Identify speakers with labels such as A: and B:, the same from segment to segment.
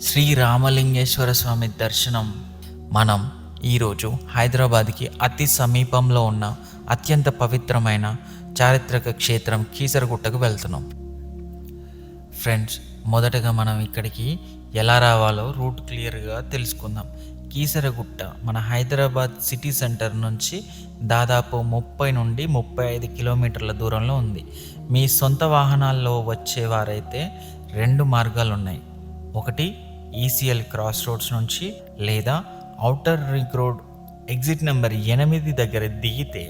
A: శ్రీ రామలింగేశ్వర స్వామి దర్శనం మనం ఈరోజు హైదరాబాద్కి అతి సమీపంలో ఉన్న అత్యంత పవిత్రమైన చారిత్రక క్షేత్రం కీసరగుట్టకు వెళ్తున్నాం. ఫ్రెండ్స్, మొదటగా మనం ఇక్కడికి ఎలా రావాలో రూట్ క్లియర్గా తెలుసుకుందాం. కీసరగుట్ట మన హైదరాబాద్ సిటీ సెంటర్ నుంచి దాదాపు 30 నుండి 35 కిలోమీటర్ల దూరంలో ఉంది. మీ సొంత వాహనాల్లో వచ్చేవారైతే 2 మార్గాలు ఉన్నాయి. ఒకటి ఈసీఎల్ క్రాస్ రోడ్స్ నుంచి, లేదా outer ring road exit number 8 దగ్గర దిగితే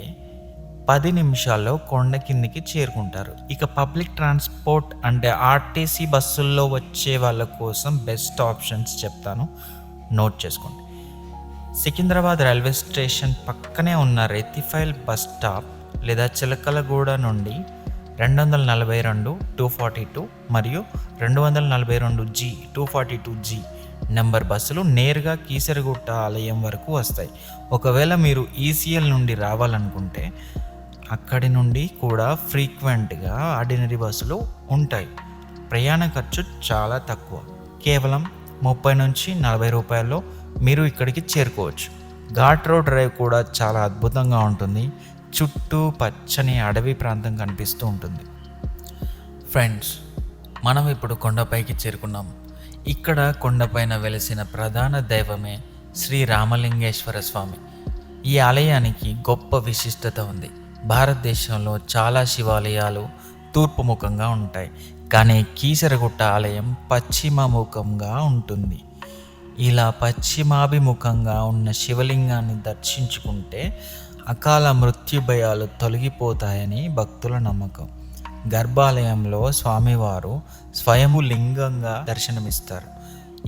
A: 10 నిమిషాల్లో కొండ కిందికి చేరుకుంటారు. ఇక పబ్లిక్ ట్రాన్స్పోర్ట్ అంటే ఆర్టీసీ బస్సుల్లో వచ్చే వాళ్ళ కోసం బెస్ట్ ఆప్షన్స్ చెప్తాను, నోట్ చేసుకోండి. సికింద్రాబాద్ రైల్వే స్టేషన్ పక్కనే ఉన్న రెతిఫైల్ బస్ స్టాప్ లేదా చిలకలగూడ నుండి 242 242 మరియు 242G 242G నెంబర్ బస్సులు నేరుగా కీసరగుట్ట ఆలయం వరకు వస్తాయి. ఒకవేళ మీరు ఈసీఎల్ నుండి రావాలనుకుంటే అక్కడి నుండి కూడా ఫ్రీక్వెంట్గా ఆర్డినరీ బస్సులు ఉంటాయి. ప్రయాణ ఖర్చు చాలా తక్కువ, కేవలం 30 నుంచి 40 రూపాయల్లో మీరు ఇక్కడికి చేరుకోవచ్చు. ఘాట్ రోడ్ డ్రైవ్ కూడా చాలా అద్భుతంగా ఉంటుంది. చుట్టూ పచ్చని అడవి ప్రాంతం కనిపిస్తూ ఉంటుంది. ఫ్రెండ్స్, మనం ఇప్పుడు కొండపైకి చేరుకున్నాం. ఇక్కడ కొండపైన వెలిసిన ప్రధాన దైవమే శ్రీ రామలింగేశ్వర స్వామి. ఈ ఆలయానికి గొప్ప విశిష్టత ఉంది. భారతదేశంలో చాలా శివాలయాలు తూర్పు ముఖంగా ఉంటాయి, కానీ కీసరగుట్ట ఆలయం పశ్చిమ ముఖంగా ఉంటుంది. ఇలా పశ్చిమాభిముఖంగా ఉన్న శివలింగాన్ని దర్శించుకుంటే అకాల మృత్యు భయాలు తొలగిపోతాయని భక్తుల నమ్మకం. గర్భాలయంలో స్వామివారు స్వయము లింగంగా దర్శనమిస్తారు.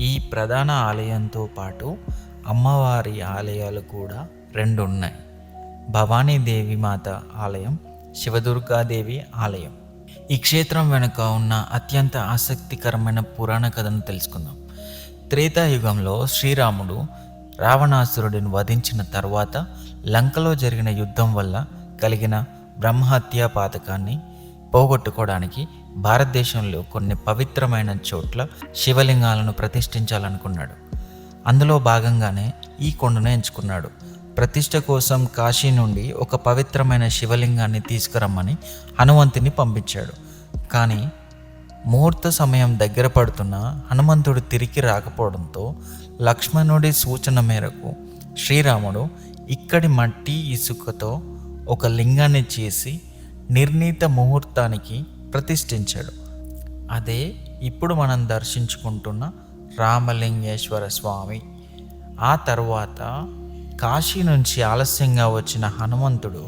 A: ఈ ప్రధాన ఆలయంతో పాటు అమ్మవారి ఆలయాలు కూడా 2 ఉన్నాయి. భవానీదేవి మాత ఆలయం, శివదుర్గాదేవి ఆలయం. ఈ క్షేత్రం వెనుక ఉన్న అత్యంత ఆసక్తికరమైన పురాణ కథను తెలుసుకుందాం. త్రేతాయుగంలో శ్రీరాముడు రావణాసురుడిని వధించిన తర్వాత లంకలో జరిగిన యుద్ధం వల్ల కలిగిన బ్రహ్మహత్యా పాతకాన్ని పోగొట్టుకోవడానికి భారతదేశంలో కొన్ని పవిత్రమైన చోట్ల శివలింగాలను ప్రతిష్ఠించాలనుకున్నాడు. అందులో భాగంగానే ఈ కొండను ఎంచుకున్నాడు. ప్రతిష్ఠ కోసం కాశీ నుండి ఒక పవిత్రమైన శివలింగాన్ని తీసుకురమ్మని హనుమంతుని పంపించాడు. కానీ ముహూర్త సమయం దగ్గర పడుతున్న హనుమంతుడు తిరిగి రాకపోవడంతో లక్ష్మణుడి సూచన మేరకు శ్రీరాముడు ఇక్కడి మట్టి ఇసుకతో ఒక లింగాన్ని చేసి నిర్ణీత ముహూర్తానికి ప్రతిష్ఠించాడు. అదే ఇప్పుడు మనం దర్శించుకుంటున్న రామలింగేశ్వర స్వామి. ఆ తర్వాత కాశీ నుంచి ఆలస్యంగా వచ్చిన హనుమంతుడు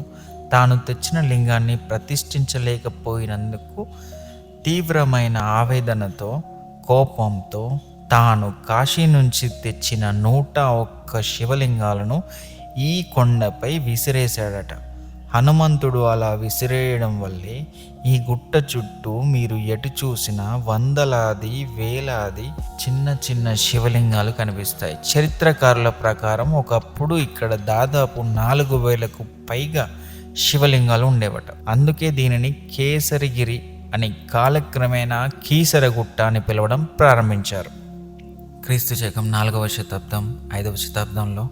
A: తాను తెచ్చిన లింగాన్ని ప్రతిష్ఠించలేకపోయినందుకు తీవ్రమైన ఆవేదనతో, కోపంతో తాను కాశీ నుంచి తెచ్చిన 101 శివలింగాలను ఈ కొండపై విసిరేశాడట. హనుమంతుడు అలా విసిరేయడం వల్లే ఈ గుట్ట చుట్టూ మీరు ఎటు చూసినా వందలాది వేలాది చిన్న చిన్న శివలింగాలు కనిపిస్తాయి. చరిత్రకారుల ప్రకారం ఒకప్పుడు ఇక్కడ దాదాపు 4000కు పైగా శివలింగాలు ఉండేవట. అందుకే దీనిని కేసరిగిరి అని కాలక్రమేణా కీసరగుట్ట అని పిలవడం ప్రారంభించారు. క్రీస్తు శకం 4వ శతాబ్దం 5వ శతాబ్దంలో,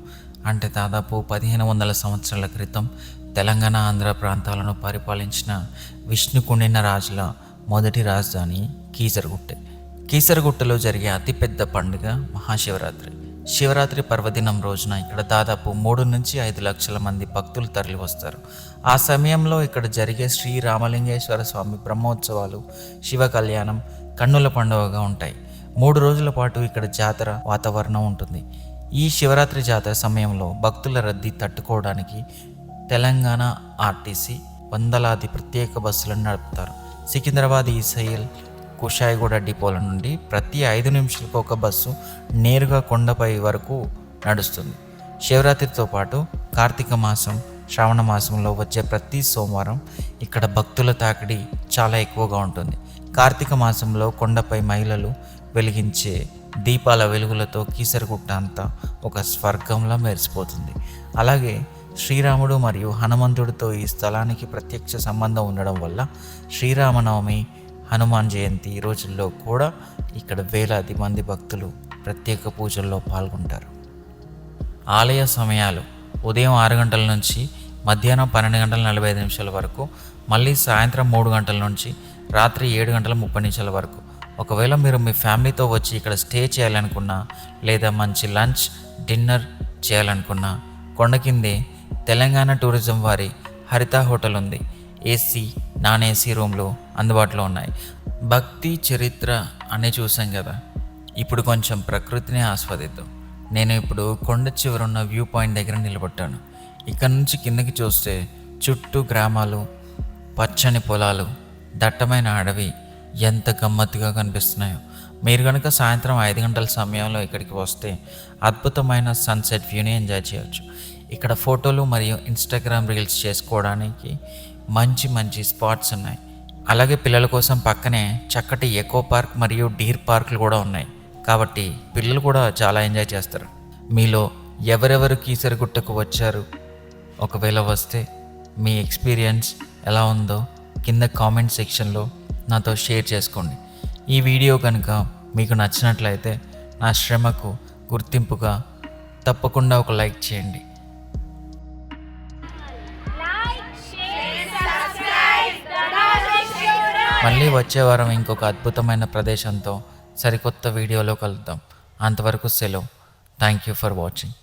A: అంటే దాదాపు 1500 సంవత్సరాల క్రితం తెలంగాణ ఆంధ్ర ప్రాంతాలను పరిపాలించిన విష్ణుకుండిన రాజుల మొదటి రాజధాని కీసరగుట్టే. కీసరగుట్టలో జరిగే అతిపెద్ద పండుగ మహాశివరాత్రి. శివరాత్రి పర్వదినం రోజున ఇక్కడ దాదాపు 3 నుంచి 5 లక్షల మంది భక్తులు తరలి వస్తారు. ఆ సమయంలో ఇక్కడ జరిగే శ్రీ రామలింగేశ్వర స్వామి బ్రహ్మోత్సవాలు, శివ కళ్యాణం కన్నుల పండుగగా ఉంటాయి. 3 రోజుల పాటు ఇక్కడ జాతర వాతావరణం ఉంటుంది. ఈ శివరాత్రి జాతర సమయంలో భక్తుల రద్దీ తట్టుకోవడానికి తెలంగాణ ఆర్టీసీ వందలాది ప్రత్యేక బస్సులను నడుపుతారు. సికింద్రాబాద్, ఈసీఎల్, కుషాయిగూడ డిపోల నుండి ప్రతి 5 నిమిషాలకు ఒక బస్సు నేరుగా కొండపై వరకు నడుస్తుంది. శివరాత్రితో పాటు కార్తీక మాసం, శ్రావణ మాసంలో వచ్చే ప్రతి సోమవారం ఇక్కడ భక్తుల తాకిడి చాలా ఎక్కువగా ఉంటుంది. కార్తీక మాసంలో కొండపై మహిళలు వెలిగించే దీపాల వెలుగులతో కీసరగుట్ట అంతా ఒక స్వర్గంలా మెరిసిపోతుంది. అలాగే శ్రీరాముడు మరియు హనుమంతుడితో ఈ స్థలానికి ప్రత్యక్ష సంబంధం ఉండడం వల్ల శ్రీరామనవమి, హనుమాన్ జయంతి రోజుల్లో కూడా ఇక్కడ వేలాది మంది భక్తులు ప్రత్యేక పూజల్లో పాల్గొంటారు. ఆలయ సమయాలు ఉదయం 6 గంటల నుంచి మధ్యాహ్నం 12:45 వరకు, మళ్ళీ సాయంత్రం 3 గంటల నుంచి రాత్రి 7:30 వరకు. ఒకవేళ మీరు మీ ఫ్యామిలీతో వచ్చి ఇక్కడ స్టే చేయాలనుకున్నా లేదా మంచి లంచ్ డిన్నర్ చేయాలనుకున్నా కొండ కిందే తెలంగాణ టూరిజం వారి హరిత హోటల్ ఉంది. ఏసీ నాన్ ఏసీ రూమ్లు అందుబాటులో ఉన్నాయి. భక్తి చరిత్ర అనే చూసాం కదా, ఇప్పుడు కొంచెం ప్రకృతిని ఆస్వాదిద్దాం. నేను ఇప్పుడు కొండ చివరున్న వ్యూ పాయింట్ దగ్గర నిలబడ్డాను. ఇక్కడ నుంచి కిందకి చూస్తే చుట్టూ గ్రామాలు, పచ్చని పొలాలు, దట్టమైన అడవి ఎంత గమ్మత్తుగా కనిపిస్తున్నాయో. మీరు కనుక సాయంత్రం 5 గంటల సమయంలో ఇక్కడికి వస్తే అద్భుతమైన సన్సెట్ వ్యూని ఎంజాయ్ చేయొచ్చు. ఇక్కడ ఫోటోలు మరియు ఇన్స్టాగ్రామ్ రీల్స్ చేసుకోవడానికి మంచి మంచి స్పాట్స్ ఉన్నాయి. అలాగే పిల్లల కోసం పక్కనే చక్కటి ఎకో పార్క్ మరియు డీర్ పార్క్లు కూడా ఉన్నాయి. కాబట్టి పిల్లలు కూడా చాలా ఎంజాయ్ చేస్తారు. మీలో ఎవరెవరు కీసరగుట్టకు వచ్చారు, ఒకవేళ వస్తే మీ ఎక్స్పీరియన్స్ ఎలా ఉందో కింద కామెంట్ సెక్షన్లో నాతో షేర్ చేసుకోండి. ఈ వీడియో కనుక మీకు నచ్చినట్లయితే నా శ్రమకు గుర్తింపుగా తప్పకుండా ఒక లైక్ చేయండి. మళ్ళీ వచ్చే వారం ఇంకొక అద్భుతమైన ప్రదేశంతో సరికొత్త వీడియోలో కలుద్దాం. అంతవరకు సెలవు. Thank you for watching.